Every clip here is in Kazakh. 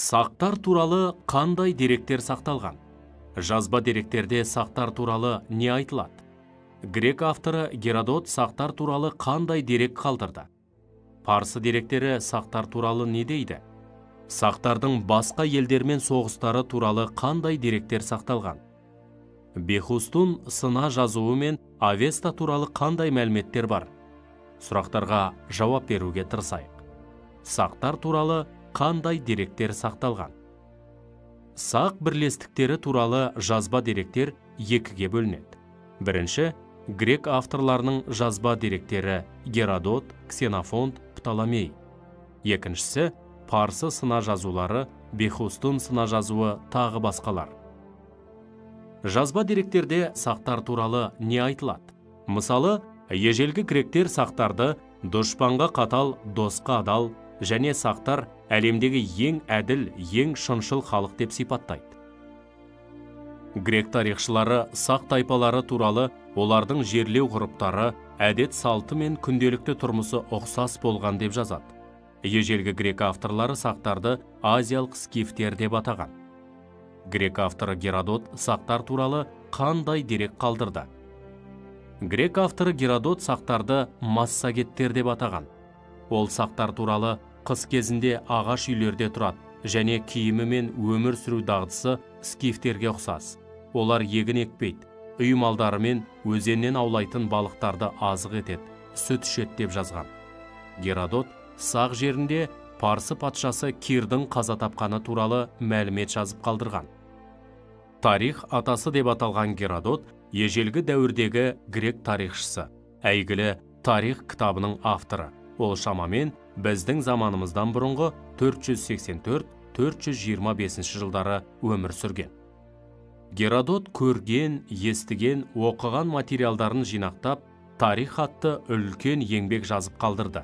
Сақтар туралы қандай деректер сақталған? Жазба деректерде сақтар туралы не айтылады? Грек авторы Геродот сақтар туралы қандай дерек қалдырды? Парсы деректері сақтар туралы не дейді? Сақтардың басқа елдермен соғыстары туралы қандай деректер сақталған? Бехустун сына жазуы мен Авеста туралы қандай мәліметтер бар? Сұрақтарға жауап беруге тырысайық. Сақтар туралы қандай деректер сақталған? Сақ бірлестіктері туралы жазба деректер екіге бөлінеді. Бірінші, грек авторларының жазба деректері Геродот, Ксенофонт, Птоломей. Екіншісі, парсы сына жазулары, Бехустун сына жазуы тағы басқалар. Жазба деректерде сақтар туралы не айтылады? Мысалы, ежелгі гректер сақтарды дұшпанға қатал, досқа адал, және сақтар әлемдегі ең әділ, ең шыншыл халық деп сипаттайды. Грек тарихшылары сақ тайпалары туралы олардың жерлеу ғұрыптары, әдет салты мен күнделікті тұрмысы ұқсас болған деп жазады. Ежелгі грек авторлары сақтарды азиялық скифтер деп атаған. Грек авторы Геродот сақтар туралы қандай дерек қалдырды? Грек авторы Геродот сақтарды массагеттер деп атаған. Ол сақтар туралы қыс кезінде ағаш үйлерде тұрады, және киімі мен өмір сүру дағдысы скифтерге ұқсас. Олар егін екпейді, үй малдары мен өзеннен аулайтын балықтарды азық етеді, сүт ішеді деп жазған. Геродот сақ жерінде парсы патшасы Кирдің қаза тапқаны туралы мәлімет жазып қалдырған. Тарих атасы деп аталған Геродот ежелгі дәуірдегі грек тарихшысы, әйгілі тарих кітабының авторы. Ол шамамен біздің заманымыздан бұрынғы 484-425 жылдары өмір сүрген. Геродот көрген, естіген, оқыған материалдарын жинақтап, тарих атты үлкен еңбек жазып қалдырды.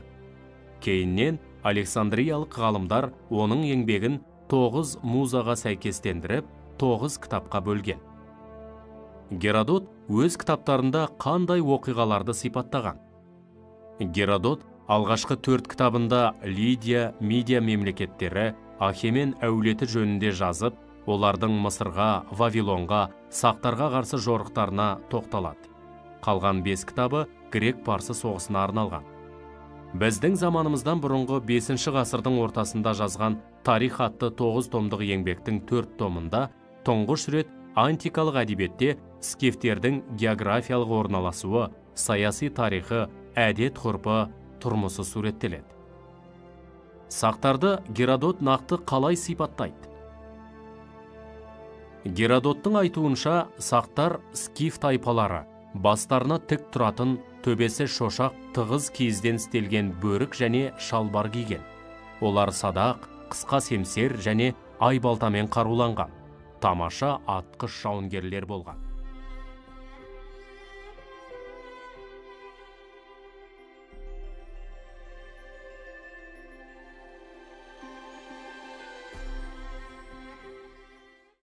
Кейіннен Александриялық ғалымдар оның еңбегін 9 музаға сәйкестендіріп, 9 кітапқа бөлген. Геродот өз кітаптарында қандай оқиғаларды сипаттаған? Геродот алғашқы 4 кітабында Лидия, Мидия мемлекеттері, Ахемен әулеті жөнінде жазып, олардың Мысырға, Вавилонға, сақтарға қарсы жорықтарына тоқталады. Қалған 5 кітабы грек-парсы соғысына арналған. Біздің заманымыздан бұрынғы 5 ғасырдың ортасында жазған тарих атты 9 томдық еңбектің 4 томында тұңғыш рет антикалық әдебиетте скифтердің географиялық орналасуы, саяси тарихы, әдет-ғұрпы, тұрмысы суреттеледі. Сақтарды Геродот нақты қалай сипаттайды? Геродоттың айтуынша, сақтар скиф тайпалары, бастарына тік тұратын, төбесі шошақ, тығыз киізден істелген бөрік және шалбар киген. Олар садақ, қысқа семсер және айбалтамен қаруланған. Тамаша атқыш жауынгерлер болған.